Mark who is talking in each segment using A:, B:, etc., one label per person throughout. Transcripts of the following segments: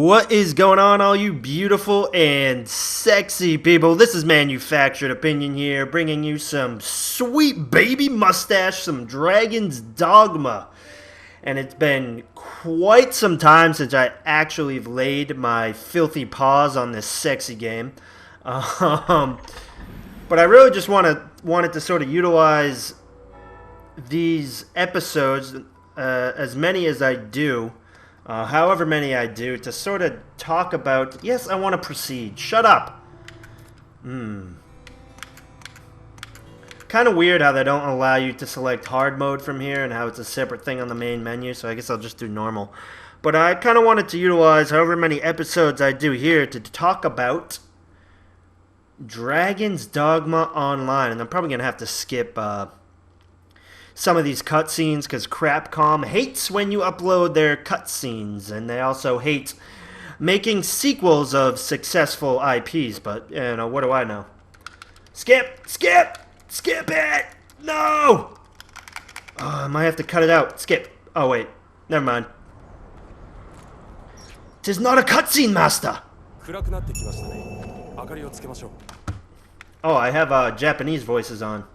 A: What is going on, all you beautiful and sexy people? This is Manufactured Opinion here, bringing you some sweet baby mustache, some Dragon's Dogma. And it's been quite some time since I actually laid my filthy paws on this sexy game. But I really just wanted to sort of utilize these episodes, as many as I do, however many I do, to sort of talk about... Yes, I want to proceed. Shut up! Kind of weird how they don't allow you to select hard mode from here and how it's a separate thing on the main menu, so I guess I'll just do normal. But I kind of wanted to utilize however many episodes I do here to talk about Dragon's Dogma Online. And I'm probably going to have to skip some of these cutscenes because Capcom hates when you upload their cutscenes, and they also hate making sequels of successful IPs, but, you know, what do I know? Skip! Skip! Skip it! No! I might have to cut it out. Skip. Oh, wait. Never mind. 'Tis not a cutscene, master! Oh, I have Japanese voices on.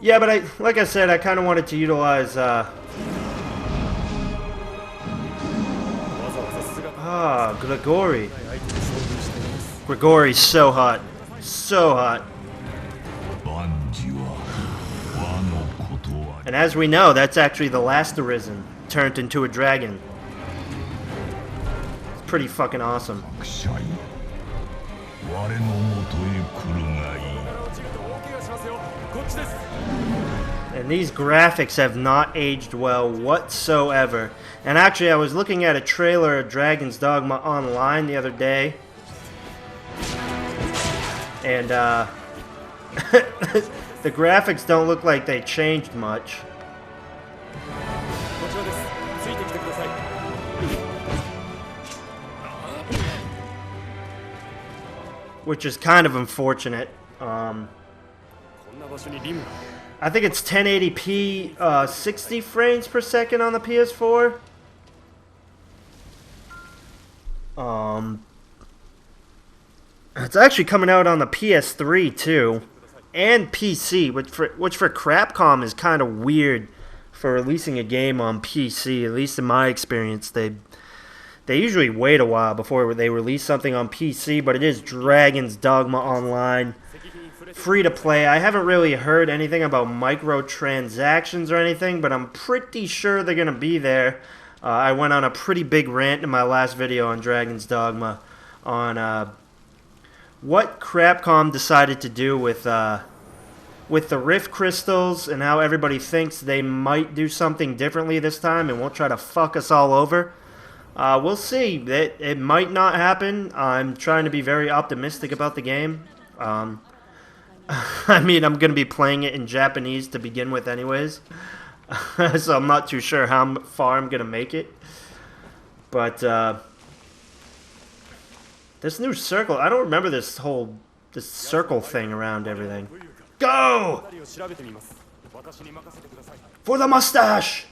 A: Yeah, but like I said, I kind of wanted to utilize, Grigori. Grigori's so hot. So hot. And as we know, that's actually the last Arisen turned into a dragon. It's pretty fucking awesome. And these graphics have not aged well whatsoever. And actually, I was looking at a trailer of Dragon's Dogma Online the other day. And, the graphics don't look like they changed much. Which is kind of unfortunate. I think it's 1080p, 60 frames per second on the PS4. It's actually coming out on the PS3 too, and PC, which for Capcom is kind of weird for releasing a game on PC. At least in my experience, they usually wait a while before they release something on PC. But it is Dragon's Dogma Online. Free to play. I haven't really heard anything about microtransactions or anything, but I'm pretty sure they're going to be there. I went on a pretty big rant in my last video on Dragon's Dogma on what Capcom decided to do with the Rift Crystals and how everybody thinks they might do something differently this time and won't try to fuck us all over. We'll see. It might not happen. I'm trying to be very optimistic about the game. I mean, I'm going to be playing it in Japanese to begin with anyways. So I'm not too sure how far I'm going to make it. But, this new circle, I don't remember this circle thing around everything. Go! For the mustache!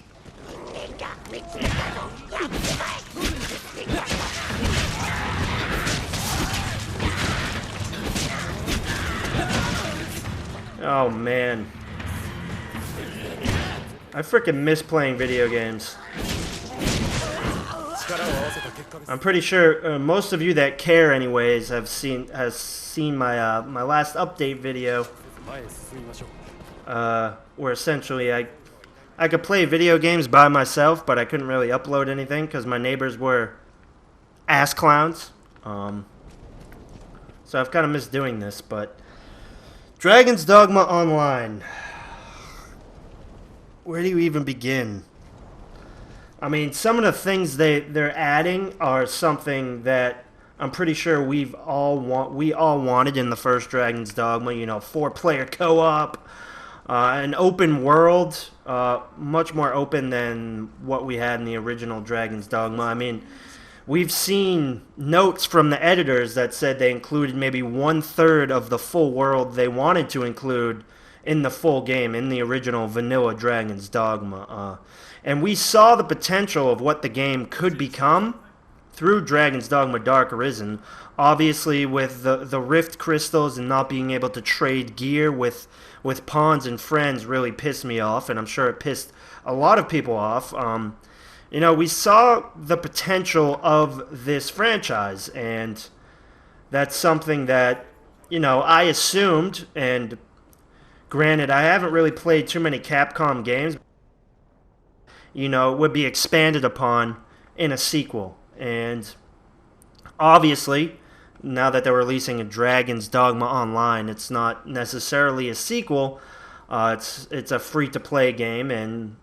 A: Oh man, I freaking miss playing video games. I'm pretty sure most of you that care, anyways, has seen my my last update video, where essentially I could play video games by myself, but I couldn't really upload anything because my neighbors were ass clowns. So I've kind of missed doing this, but. Dragon's Dogma Online. Where do you even begin? I mean, some of the things they're adding are something that I'm pretty sure we all wanted in the first Dragon's Dogma. You know, 4-player co-op, an open world, much more open than what we had in the original Dragon's Dogma. I mean, we've seen notes from the editors that said they included maybe 1/3 of the full world they wanted to include in the full game, in the original vanilla Dragon's Dogma. And we saw the potential of what the game could become through Dragon's Dogma Dark Arisen. Obviously, with the Rift Crystals and not being able to trade gear with pawns and friends really pissed me off, and I'm sure it pissed a lot of people off. You know, we saw the potential of this franchise, and that's something that, you know, I assumed, and granted, I haven't really played too many Capcom games, you know, would be expanded upon in a sequel. And obviously, now that they're releasing a Dragon's Dogma Online, it's not necessarily a sequel. It's a free-to-play game, and,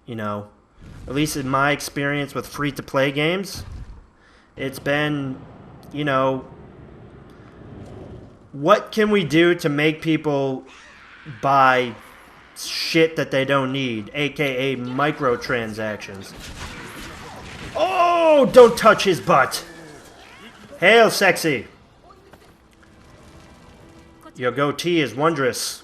A: you know, at least in my experience with free-to-play games, it's been, you know, what can we do to make people buy shit that they don't need, aka microtransactions. Oh, don't touch his butt. Hail, sexy. Your goatee is wondrous.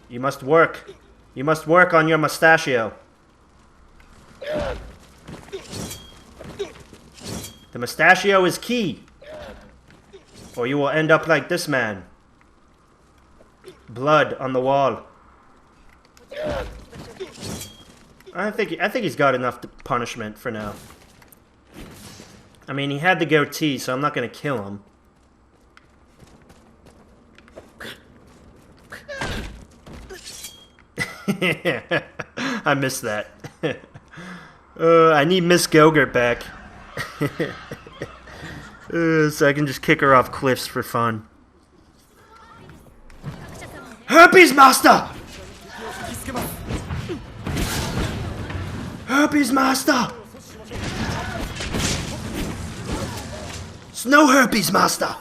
A: You must work. You must work on your mustachio. The mustachio is key, or you will end up like this man. Blood on the wall. I think he's got enough punishment for now. I mean, he had the goatee, so I'm not gonna kill him. I missed that. I need Miss Gogurt back. So I can just kick her off cliffs for fun. Herpes Master! Herpes Master! Snow Herpes Master!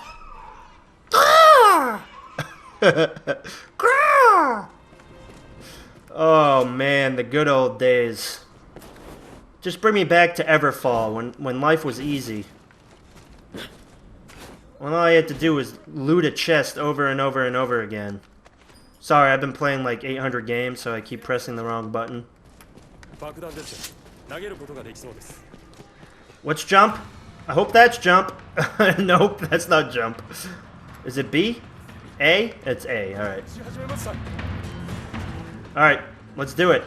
A: Oh man, the good old days. Just bring me back to Everfall, when life was easy. When all I had to do was loot a chest over and over and over again. Sorry, I've been playing like 800 games, so I keep pressing the wrong button. What's jump? I hope that's jump. Nope, that's not jump. Is it B? A? It's A, alright. Alright, let's do it.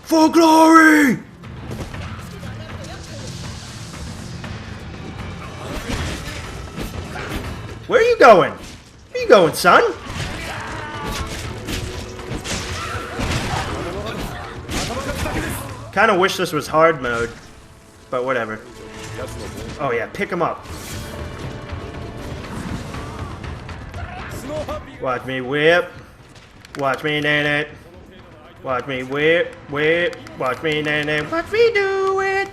A: For glory! Where are you going? Where are you going, son? Kinda wish this was hard mode, but whatever. Oh yeah, pick him up. Watch me whip. Watch me nail it. Watch me whip, whip. Watch me nail it. Watch me do it.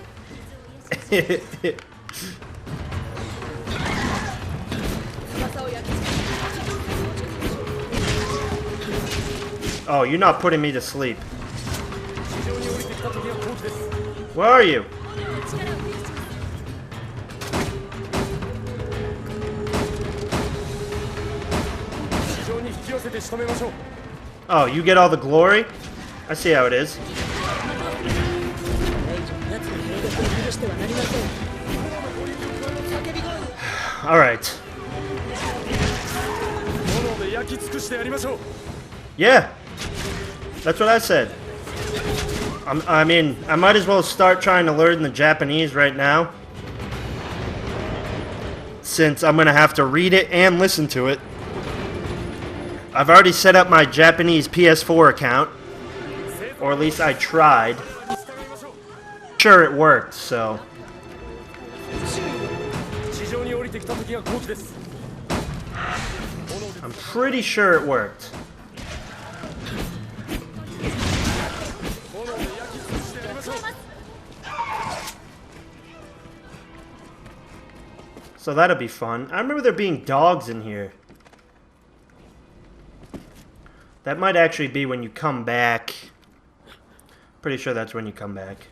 A: Oh, you're not putting me to sleep. Where are you? Oh, you get all the glory? I see how it is. Alright. Yeah. That's what I said. I mean, I might as well start trying to learn the Japanese right now, since I'm going to have to read it and listen to it. I've already set up my Japanese PS4 account, or at least I tried. Sure, it worked, so. I'm pretty sure it worked. So that'll be fun. I remember there being dogs in here. That might actually be when you come back. Pretty sure that's when you come back.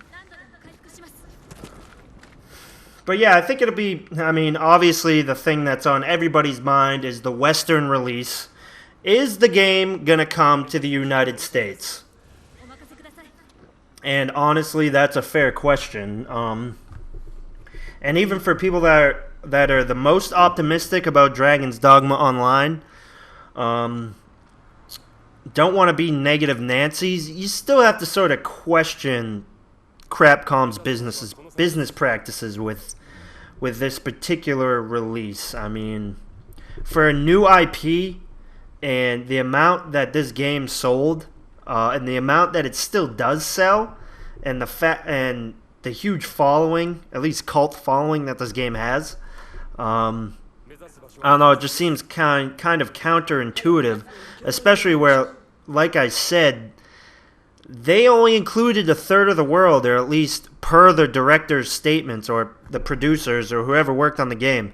A: But yeah, I think it'll be, I mean, obviously the thing that's on everybody's mind is the Western release Is the game going to come to the United States? And honestly, that's a fair question. And even for people that are the most optimistic about Dragon's Dogma Online, don't want to be negative Nancy's, you still have to sort of question Capcom's business practices with this particular release. I mean, for a new IP and the amount that this game sold, and the amount that it still does sell, and the huge following, at least cult following that this game has, I don't know, it just seems kind of counterintuitive, especially where, like I said, they only included a third of the world, or at least per the director's statements, or the producers, or whoever worked on the game.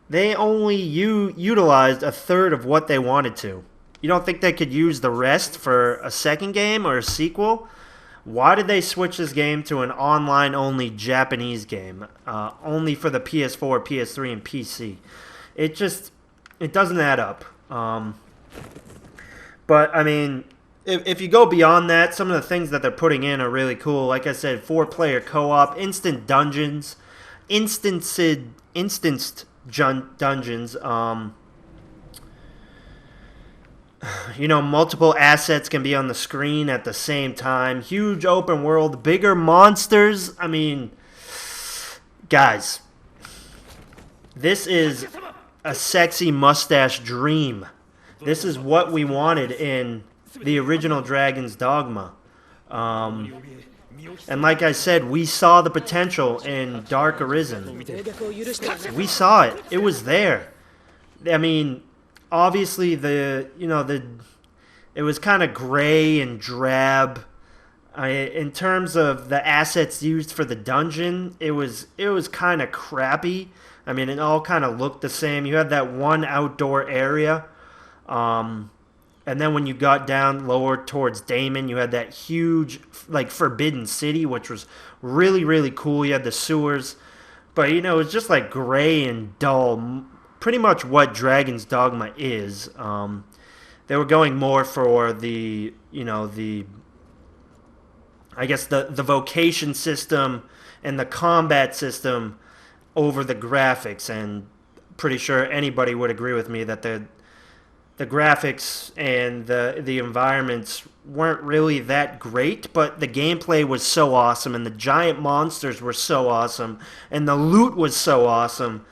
A: They only utilized a third of what they wanted to. You don't think they could use the rest for a second game or a sequel? Why did they switch this game to an online-only Japanese game, only for the PS4, PS3, and PC? It doesn't add up. But, I mean, if you go beyond that, some of the things that they're putting in are really cool. Like I said, 4-player co-op, instant dungeons, instanced dungeons, you know, multiple assets can be on the screen at the same time, huge open world, bigger monsters. I mean, guys, this is a sexy mustache dream. This is what we wanted in the original Dragon's Dogma. And like I said, we saw the potential in Dark Arisen. We saw it. It was there. I mean, obviously it was kind of gray and drab. In terms of the assets used for the dungeon, it was kind of crappy. I mean, it all kind of looked the same. You had that one outdoor area. And then when you got down lower towards Damon, you had that huge, like, forbidden city, which was really, really cool. You had the sewers. But, you know, it was just, like, gray and dull. Pretty much what Dragon's Dogma is. They were going more for the vocation system and the combat system over the graphics. And pretty sure anybody would agree with me that the graphics and the environments weren't really that great, but the gameplay was so awesome, and the giant monsters were so awesome, and the loot was so awesome,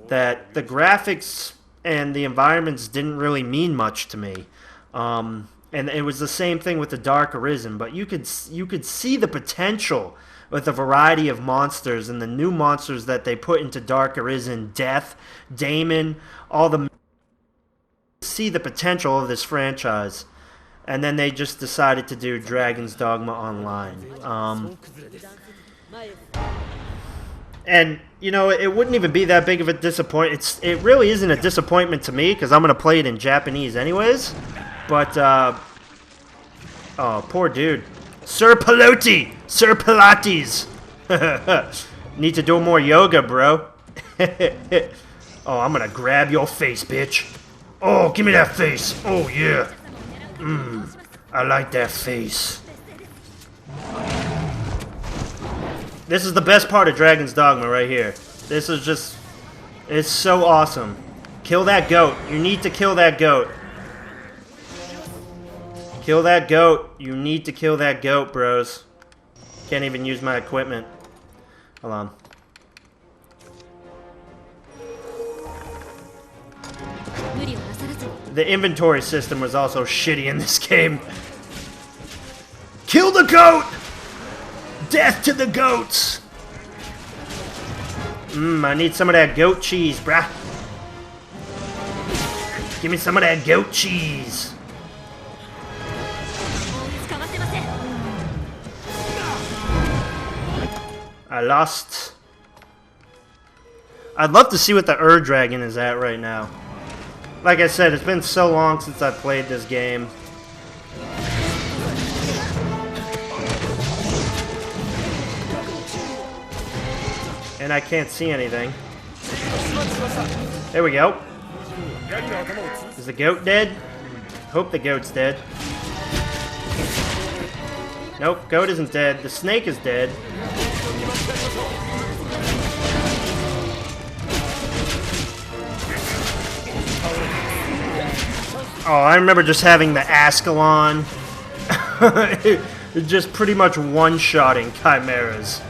A: that the graphics and the environments didn't really mean much to me. And it was the same thing with the Dark Arisen, but you could see the potential with a variety of monsters, and the new monsters that they put into Dark Arisen, Death, Damon, all the... see the potential of this franchise, and then they just decided to do Dragon's Dogma Online. And you know, it wouldn't even be that big of a disappointment. It really isn't a disappointment to me, because I'm gonna play it in Japanese anyways. But oh, poor dude, Sir Pilates, Sir Pilates. Need to do more yoga, bro. Oh, I'm gonna grab your face, bitch. Oh, give me that face. Oh, yeah. I like that face. This is the best part of Dragon's Dogma right here. This is just... it's so awesome. Kill that goat. You need to kill that goat. Kill that goat. You need to kill that goat, bros. Can't even use my equipment. Hold on. The inventory system was also shitty in this game. Kill the goat! Death to the goats! I need some of that goat cheese, brah. Give me some of that goat cheese. I lost. I'd love to see what the Dragon is at right now. Like I said, it's been so long since I played this game. And I can't see anything. There we go. Is the goat dead? Hope the goat's dead. Nope, goat isn't dead. The snake is dead. Oh, I remember just having the Ascalon. Just pretty much one-shotting chimeras.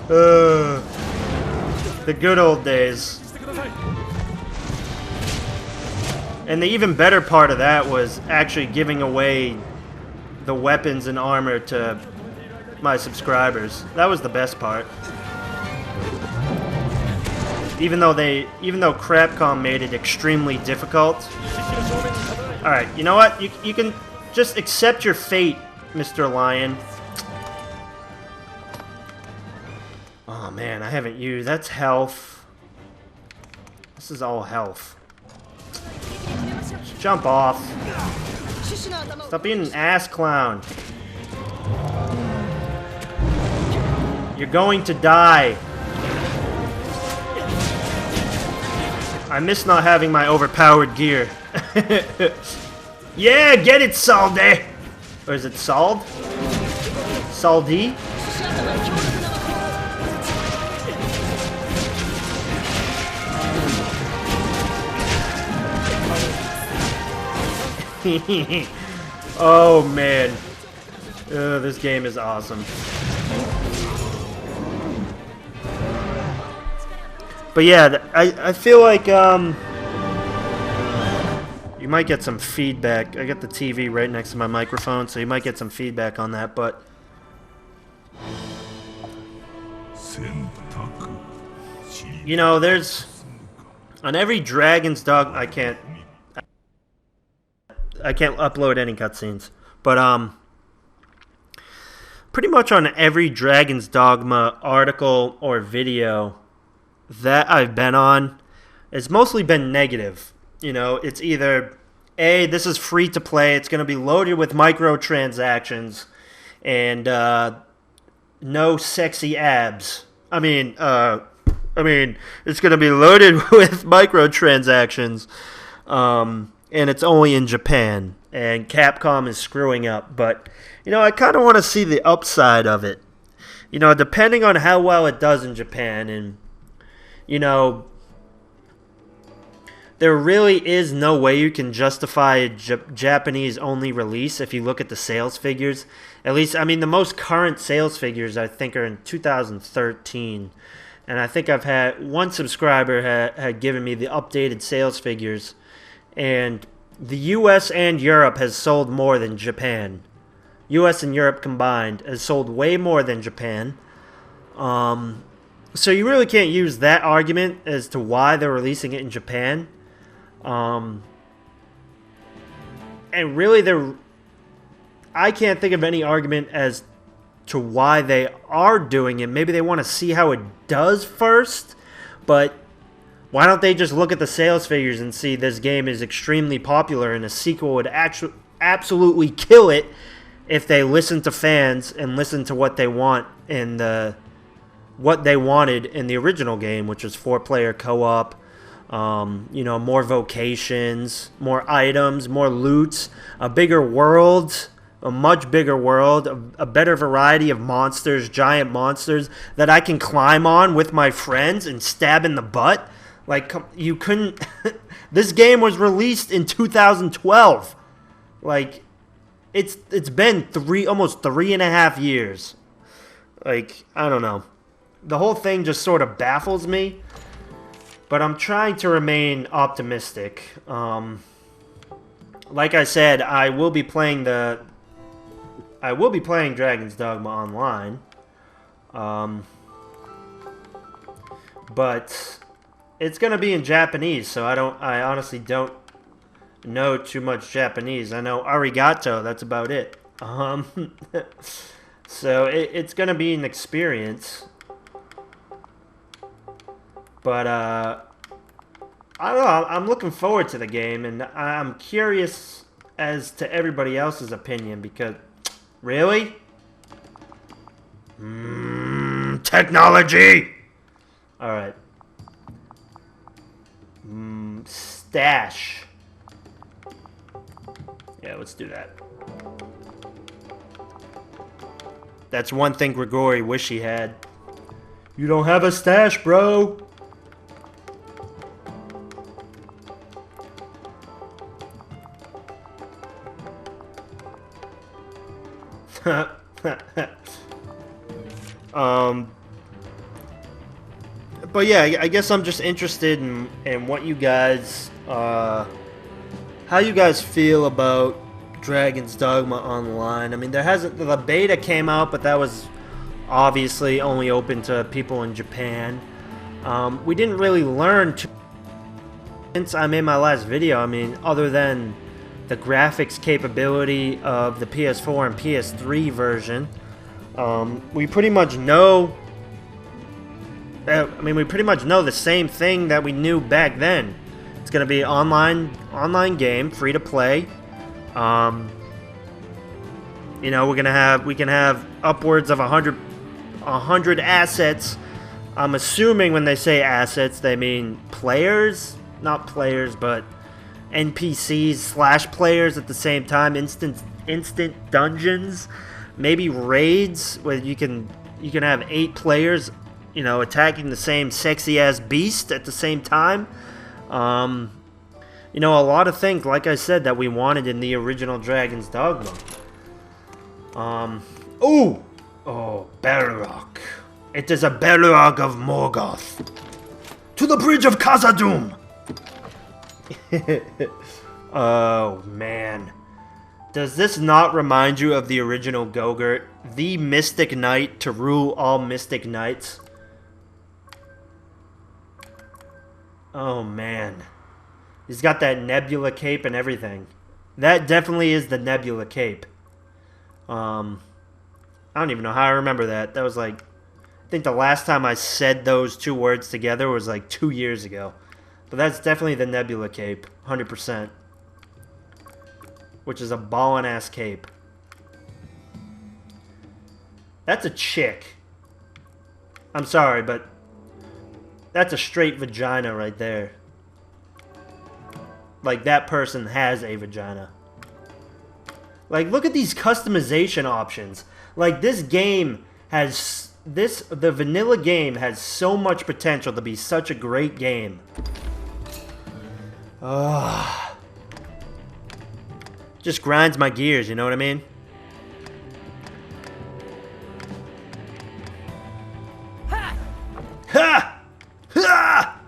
A: The good old days. And the even better part of that was actually giving away the weapons and armor to my subscribers. That was the best part. Even though Crapcom made it extremely difficult. Alright, you know what? You can just accept your fate, Mr. Lion. Oh man, I haven't used... That's health. This is all health. Just jump off. Stop being an ass clown. You're going to die. I miss not having my overpowered gear. Yeah, get it, Salde! Or is it Sald? Saldi? Oh man, this game is awesome. But yeah, I feel like you might get some feedback. I got the TV right next to my microphone, so you might get some feedback on that. But you know, there's on every Dragon's Dogma. I can't upload any cutscenes, but pretty much on every Dragon's Dogma article or video that I've been on, it's mostly been negative. You know, it's either A, this is free to play, it's going to be loaded with microtransactions, and no sexy abs. I mean, it's going to be loaded with microtransactions. And it's only in Japan, and Capcom is screwing up. But, you know, I kind of want to see the upside of it. You know, depending on how well it does in Japan, and, you know, there really is no way you can justify a Japanese-only release if you look at the sales figures. At least, I mean, the most current sales figures, I think, are in 2013. And I think I've had one subscriber had given me the updated sales figures. And the US and Europe has sold more than Japan. US and Europe combined has sold way more than Japan. So you really can't use that argument as to why they're releasing it in Japan. And really, I can't think of any argument as to why they are doing it. Maybe they want to see how it does first, but why don't they just look at the sales figures and see this game is extremely popular and a sequel would absolutely kill it if they listen to fans and listen to what they want in what they wanted in the original game, which was 4-player co-op, you know, more vocations, more items, more loot, a bigger world, a much bigger world, a better variety of monsters, giant monsters that I can climb on with my friends and stab in the butt. Like, you couldn't... This game was released in 2012. Like, it's been almost 3.5 years. Like, I don't know. The whole thing just sort of baffles me. But I'm trying to remain optimistic. Like I said, I will be playing Dragon's Dogma online. But it's gonna be in Japanese, so I honestly don't know too much Japanese. I know arigato, that's about it. So it's gonna be an experience. But I don't know, I'm looking forward to the game, and I'm curious as to everybody else's opinion, because really? Technology! Alright. Mustache. Yeah, let's do that. That's one thing Grigori wish he had. You don't have a stash, bro. But yeah, I guess I'm just interested in what you guys, how you guys feel about Dragon's Dogma Online. I mean, the beta came out, but that was obviously only open to people in Japan. We didn't really learn since I made my last video. I mean, other than the graphics capability of the PS4 and PS3 version, we pretty much know. We pretty much know the same thing that we knew back then. It's gonna be online game, free to play. You know, we can have upwards of 100 assets. I'm assuming when they say assets, they mean players, not players, but NPCs / players at the same time. Instant dungeons, maybe raids where you can have 8 players, you know, attacking the same sexy ass beast at the same time. You know, a lot of things, like I said, that we wanted in the original Dragon's Dogma. Oh, Balrog. It is a Balrog of Morgoth. To the bridge of Khazad-dûm. Oh, man. Does this not remind you of the original Gogurt? The Mystic Knight to rule all Mystic Knights? Oh, man. He's got that Nebula cape and everything. That definitely is the Nebula cape. I don't even know how I remember that. That was like, I think the last time I said those 2 words together was like 2 years ago. But that's definitely the Nebula cape, 100%. Which is a ballin' ass cape. That's a chick. I'm sorry, but that's a straight vagina right there. Like, that person has a vagina. Like, look at these customization options. Like, this game has... The vanilla game has so much potential to be such a great game. Just grinds my gears, you know what I mean? Ha! Ha! Ha!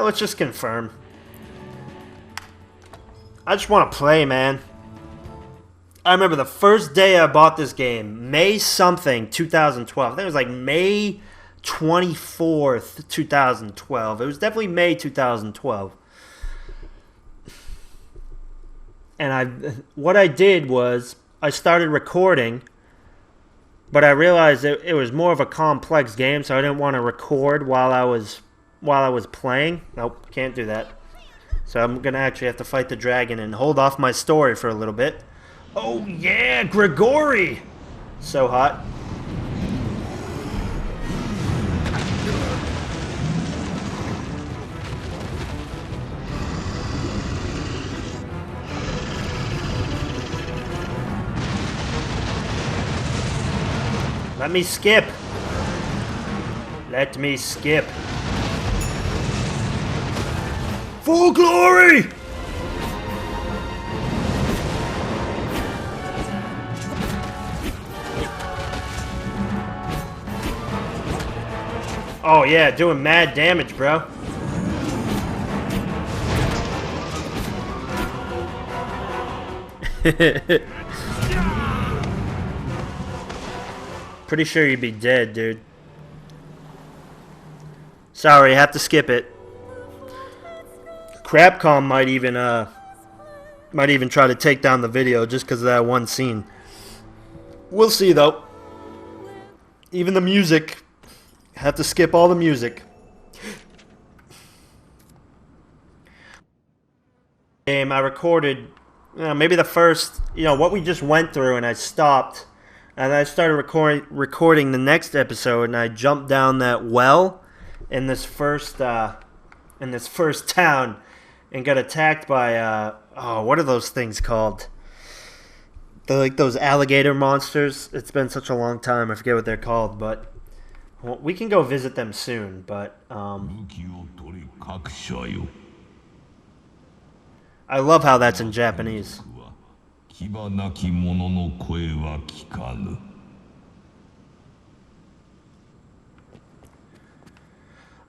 A: Let's just confirm. I just want to play, man. I remember the first day I bought this game, May something, 2012. I think it was like May 24th, 2012. It was definitely May 2012. And what I did was I started recording, but I realized it was more of a complex game, so I didn't want to record while I was playing. Nope, can't do that. So I'm gonna actually have to fight the dragon and hold off my story for a little bit. Oh yeah, Grigori! So hot. Let me skip. Let me skip. Full glory! Oh yeah, doing mad damage, bro. Pretty sure you'd be dead, dude. Sorry, I have to skip it. Crapcom might even try to take down the video just because of that one scene. We'll see though. Even the music. Have to skip all the music. Game I recorded, maybe the first, what we just went through, and I stopped, and I started recording the next episode, and I jumped down that well, in this first town and got attacked by oh, what are those things called? They're like those alligator monsters. It's been such a long time, I forget what they're called, but well, we can go visit them soon. But I love how that's in Japanese.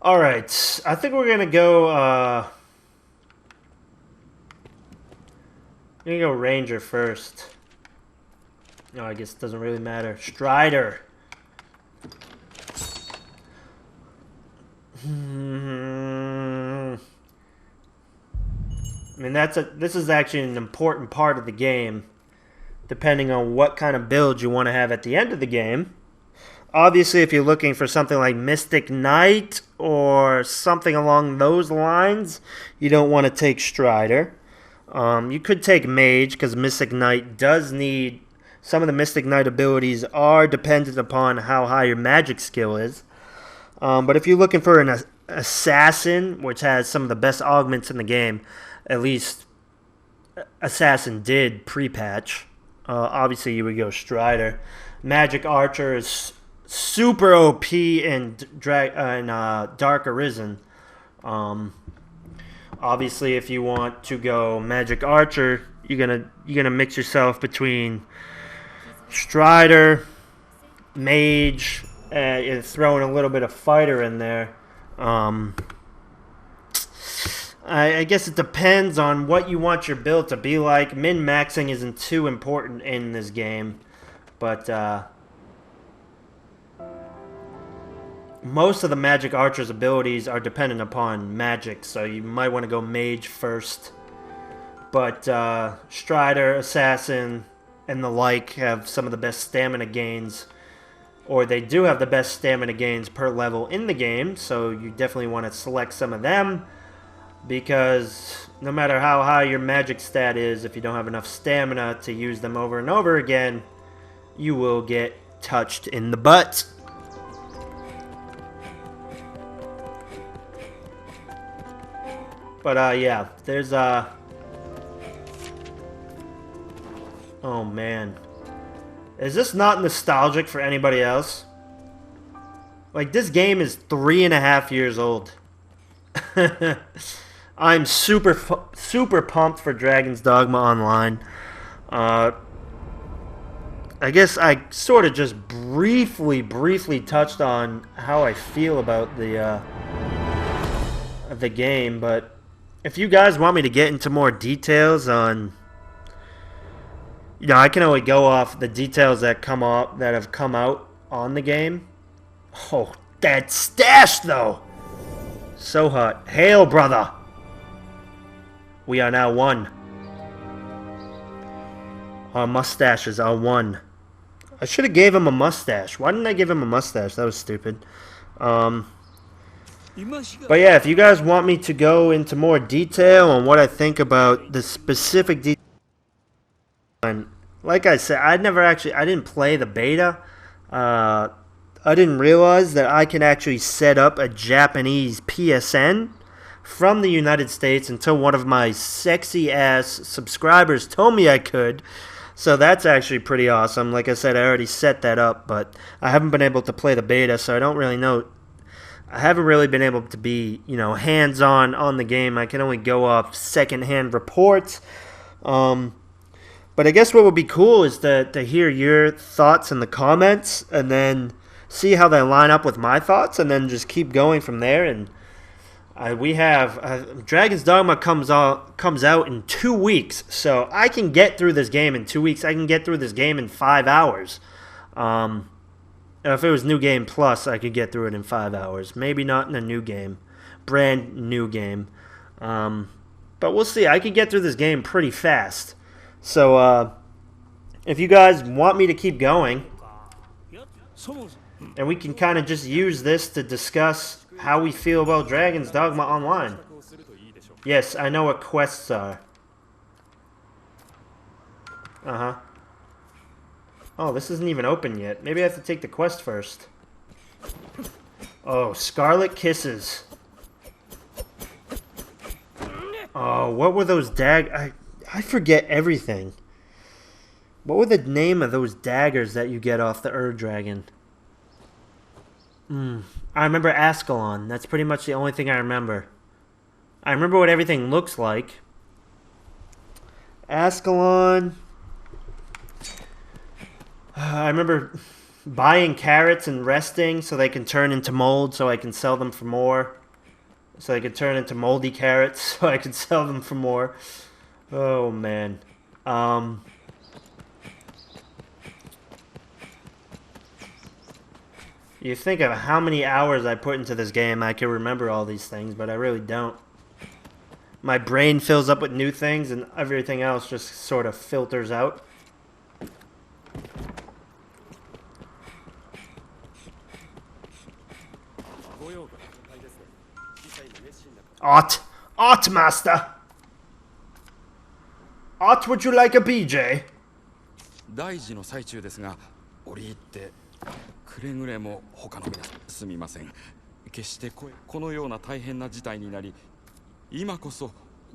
A: Alright, I think we're gonna go Ranger first. No, I guess it doesn't really matter. Strider. I mean, this is actually an important part of the game, depending on what kind of build you want to have at the end of the game. Obviously, if you're looking for something like Mystic Knight or something along those lines, you don't want to take Strider. You could take Mage, because Mystic Knight does need... Some of the Mystic Knight abilities are dependent upon how high your magic skill is. But if you're looking for an Assassin, which has some of the best augments in the game, at least Assassin did pre-patch, obviously you would go Strider. Magic Archer is super OP in Dark Arisen. Obviously, if you want to go Magic Archer, you're gonna mix yourself between Strider, Mage, and throwing a little bit of Fighter in there. I guess it depends on what you want your build to be like. Min-maxing isn't too important in this game, but most of the Magic Archer's abilities are dependent upon magic, so you might want to go Mage first. But Strider, Assassin, and the like have some of the best stamina gains, or they do have the best stamina gains per level in the game, so you definitely want to select some of them, because no matter how high your magic stat is, if you don't have enough stamina to use them over and over again, you will get touched in the butt. But yeah, there's oh man. Is this not nostalgic for anybody else? Like, this game is 3.5 years old. I'm super pumped for Dragon's Dogma Online. I guess I sort of just briefly touched on how I feel about the game, but if you guys want me to get into more details on... You know, I can only go off the details that have come out on the game. Oh, that stash, though! So hot. Hail, brother! We are now one. Our mustaches are one. I should have gave him a mustache. Why didn't I give him a mustache? That was stupid. But yeah, if you guys want me to go into more detail on what I think about the specific details... Like I said, I didn't play the beta. I didn't realize that I can actually set up a Japanese PSN from the United States until one of my sexy-ass subscribers told me I could. So that's actually pretty awesome. Like I said, I already set that up, but I haven't been able to play the beta, so I don't really know. I haven't really been able to be, you know, hands-on on the game. I can only go off second-hand reports. But I guess what would be cool is to hear your thoughts in the comments, and then see how they line up with my thoughts, and then just keep going from there. And we have Dragon's Dogma comes out in 2 weeks, so I can get through this game in 2 weeks. I can get through this game in 5 hours. If it was New Game Plus, I could get through it in 5 hours. Maybe not in a new game, brand new game. But we'll see. I could get through this game pretty fast. So, if you guys want me to keep going, and we can kind of just use this to discuss how we feel about Dragon's Dogma Online. Yes, I know what quests are. Uh-huh. Oh, this isn't even open yet. Maybe I have to take the quest first. Oh, Scarlet Kisses. Oh, what were those I forget everything. What were the name of those daggers that you get off the Dragon? I remember Ascalon. That's pretty much the only thing I remember. I remember what everything looks like. Ascalon. I remember buying carrots and resting so they can turn into mold so I can sell them for more. So they can turn into moldy carrots so I can sell them for more. Oh, man. You think of how many hours I put into this game, I can remember all these things, but I really don't. My brain fills up with new things and everything else just sort of filters out. Art master! Art, would you like a BJ?
B: 大事の最中ですが、折り入ってくれぐれも他の皆さんすみません。決してこのような大変な事態になり、今こそ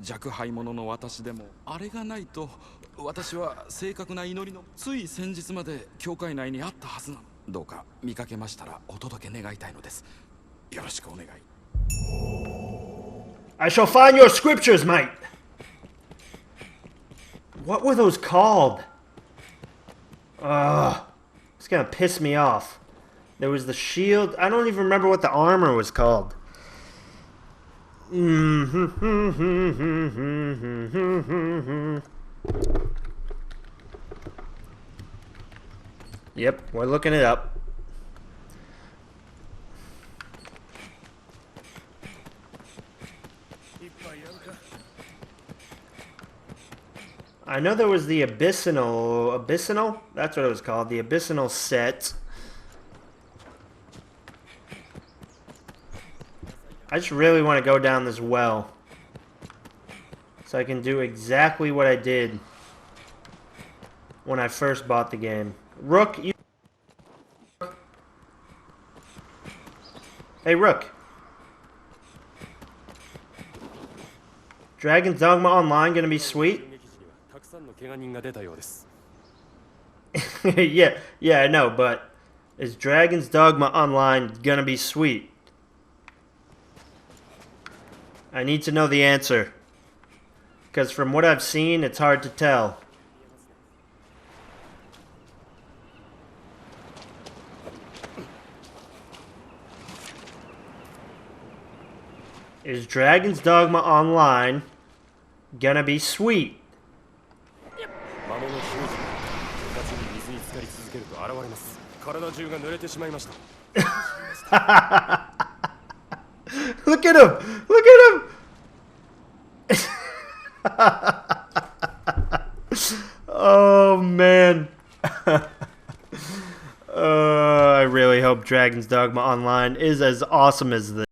B: 若輩者の私でもあれがないと私は正確な祈りのつい先日まで教会内にあったはずなの。どうか見かけましたらお届け願いたいのです。よろしくお願い。
A: I shall find your scriptures, mate. What were those called? It's gonna piss me off. There was the shield. I don't even remember what the armor was called. Yep, we're looking it up. I know there was the Abyssal? That's what it was called, the Abyssal set. I just really want to go down this well. So I can do exactly what I did when I first bought the game. Rook, you... Hey, Rook. Dragon's Dogma Online gonna be sweet? yeah, I know, but is Dragon's Dogma Online gonna be sweet? I need to know the answer. Because from what I've seen, it's hard to tell. Is Dragon's Dogma Online gonna be sweet? Look at him! Look at him! Oh, man. I really hope Dragon's Dogma Online is as awesome as this.